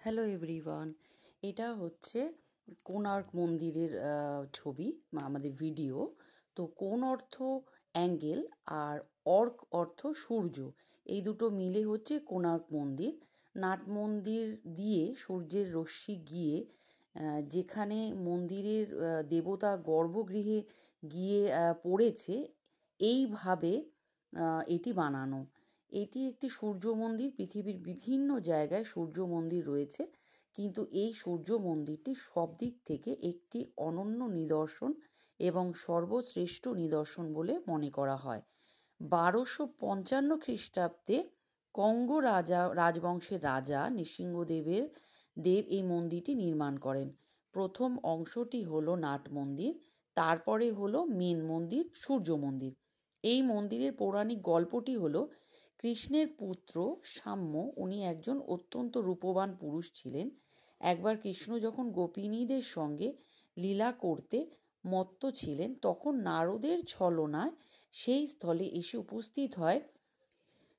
Hello everyone, এটা হচ্ছে কোণার্ক মন্দিরের ছবি বা আমাদের ভিডিও। তো কোণ অর্থ অ্যাঙ্গেল আর অর্ক অর্থ সূর্য, এই দুটো মিলে হচ্ছে কোণার্ক মন্দির। নাট মন্দির দিয়ে সূর্যের রশ্মি গিয়ে যেখানে মন্দিরের দেবতা গর্ভগৃহে গিয়ে পড়েছে, এইভাবে এটি বানানো। এটি একটি সূর্য মন্দির। পৃথিবীর বিভিন্ন জায়গায় সূর্য মন্দির রয়েছে, কিন্তু এই সূর্য মন্দিরটি সব দিক থেকে একটি অনন্য নিদর্শন এবং সর্বশ্রেষ্ঠ নিদর্শন বলে মনে করা হয়। 1255 খ্রিস্টাব্দে কঙ্গ রাজবংশের রাজা নৃসিংহদেব এই মন্দিরটি নির্মাণ করেন। প্রথম অংশটি হলো নাট মন্দির, তারপরে হলো মেন মন্দির সূর্য মন্দির। এই মন্দিরের পৌরাণিক গল্পটি হলো, কৃষ্ণের পুত্র সাম্য, উনি একজন অত্যন্ত রূপবান পুরুষ ছিলেন। একবার কৃষ্ণ যখন গোপিনীদের সঙ্গে লীলা করতে মত্ত ছিলেন, তখন নারদের ছলনায় সেই স্থলে এসে উপস্থিত হয়।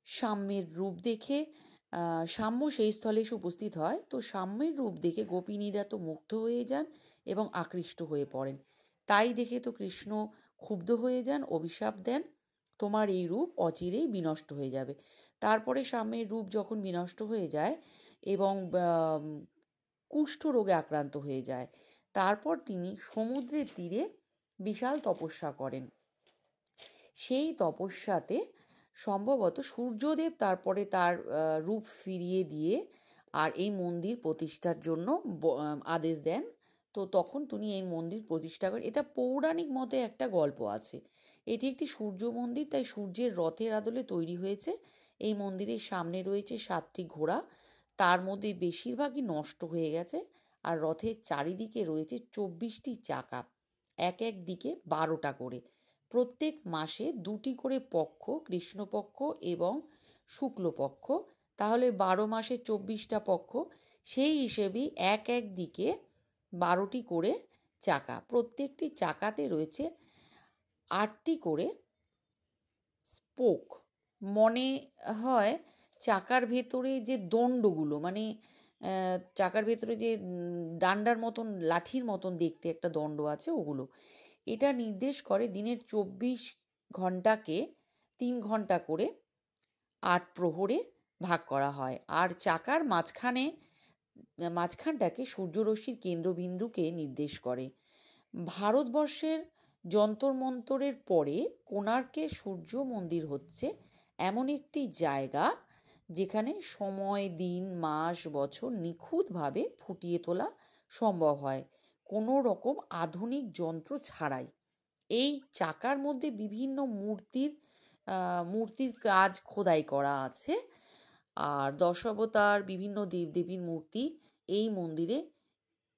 সাম্যের রূপ দেখে সাম্য সেই স্থলে এসে উপস্থিত হয়। তো সাম্যের রূপ দেখে গোপিনীরা তো মুগ্ধ হয়ে যান এবং আকৃষ্ট হয়ে পড়েন। তাই দেখে তো কৃষ্ণ ক্ষুব্ধ হয়ে যান, অভিশাপ দেন, তোমার এই রূপ অচিরেই বিনষ্ট হয়ে যাবে। তারপরে সাম্যের রূপ যখন বিনষ্ট হয়ে যায় এবং কুষ্ঠ রোগে আক্রান্ত হয়ে যায়, তারপর তিনি সমুদ্রের তীরে বিশাল তপস্যা করেন। সেই তপস্যাতে সম্ভবত সূর্যদেব তারপরে তার রূপ ফিরিয়ে দিয়ে আর এই মন্দির প্রতিষ্ঠার জন্য আদেশ দেন। তো তখন তিনি এই মন্দির প্রতিষ্ঠা করেন। এটা পৌরাণিক মতে একটা গল্প আছে। এটি একটি সূর্য মন্দির, তাই সূর্যের রথের আদলে তৈরি হয়েছে। এই মন্দিরের সামনে রয়েছে 7টি ঘোড়া, তার মধ্যে বেশিরভাগই নষ্ট হয়ে গেছে। আর রথের চারিদিকে রয়েছে 24টি চাকা, এক এক দিকে 12টা করে। প্রত্যেক মাসে 2টি করে পক্ষ, কৃষ্ণপক্ষ এবং শুক্লপক্ষ, তাহলে 12 মাসে 24টা পক্ষ। সেই হিসেবেই এক এক দিকে 12টি করে চাকা। প্রত্যেকটি চাকাতে রয়েছে 8টি করে স্পোক। মনে হয় চাকার ভেতরে যে দণ্ডগুলো, মানে চাকার ভেতরে যে ডান্ডার মতন, লাঠির মতন দেখতে একটা দণ্ড আছে, ওগুলো। এটা নির্দেশ করে দিনের 24 ঘন্টাকে 3 ঘন্টা করে 8 প্রহরে ভাগ করা হয়। আর চাকার মাঝখানটাকে সূর্যরশ্মির কেন্দ্রবিন্দুকে নির্দেশ করে। ভারতবর্ষের যন্তর মন্তরের পরে কোণার্কের সূর্য মন্দির হচ্ছে এমন একটি জায়গা যেখানে সময়, দিন, মাস, বছর নিখুঁতভাবে ফুটিয়ে তোলা সম্ভব হয়, কোনো রকম আধুনিক যন্ত্র ছাড়াই। এই চাকার মধ্যে বিভিন্ন মূর্তির কাজ খোদাই করা আছে। আর দশাবতার বিভিন্ন দেবদেবীর মূর্তি এই মন্দিরে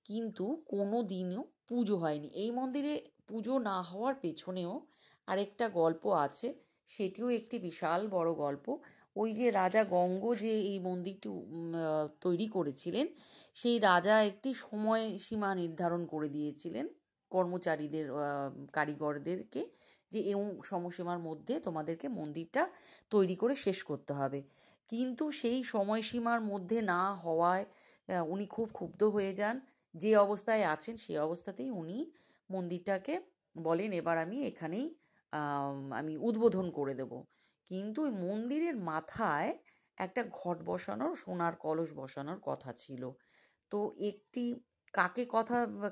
কিন্তু কোনো দিনও পুজো হয়নি। এই মন্দিরে পুজো না হওয়ার পেছনেও আরেকটা গল্প আছে, সেটিও একটি বিশাল বড় গল্প। ওই যে রাজা গঙ্গ যে এই মন্দিরটি তৈরি করেছিলেন, সেই রাজা একটি সময়সীমা নির্ধারণ করে দিয়েছিলেন কর্মচারীদের, কারিগরদেরকে, যে এই সময়সীমার মধ্যে তোমাদেরকে মন্দিরটা তৈরি করে শেষ করতে হবে। কিন্তু সেই সময়সীমার মধ্যে না হওয়ায় উনি খুব ক্ষুব্ধ হয়ে যান। যে অবস্থায় আছেন সেই অবস্থাতেই উনি মন্দিরটাকে বলেন, এবার আমি এখানেই আমি উদ্বোধন করে দেব। কিন্তু ওই মন্দিরের মাথায় একটা ঘট বসানোর, সোনার কলস বসানোর কথা ছিল। তো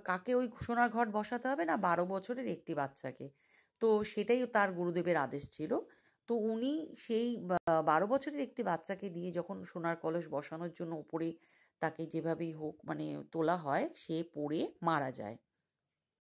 কাকে ওই সোনার ঘট বসাতে হবে না, 12 বছরের একটি বাচ্চাকে। তো সেটাই তার গুরুদেবের আদেশ ছিল। তো উনি সেই 12 বছরের একটি বাচ্চাকে দিয়ে যখন সোনার কলস বসানোর জন্য উপরে তাকে যেভাবেই হোক মানে তোলা হয়, সে পড়ে মারা যায়।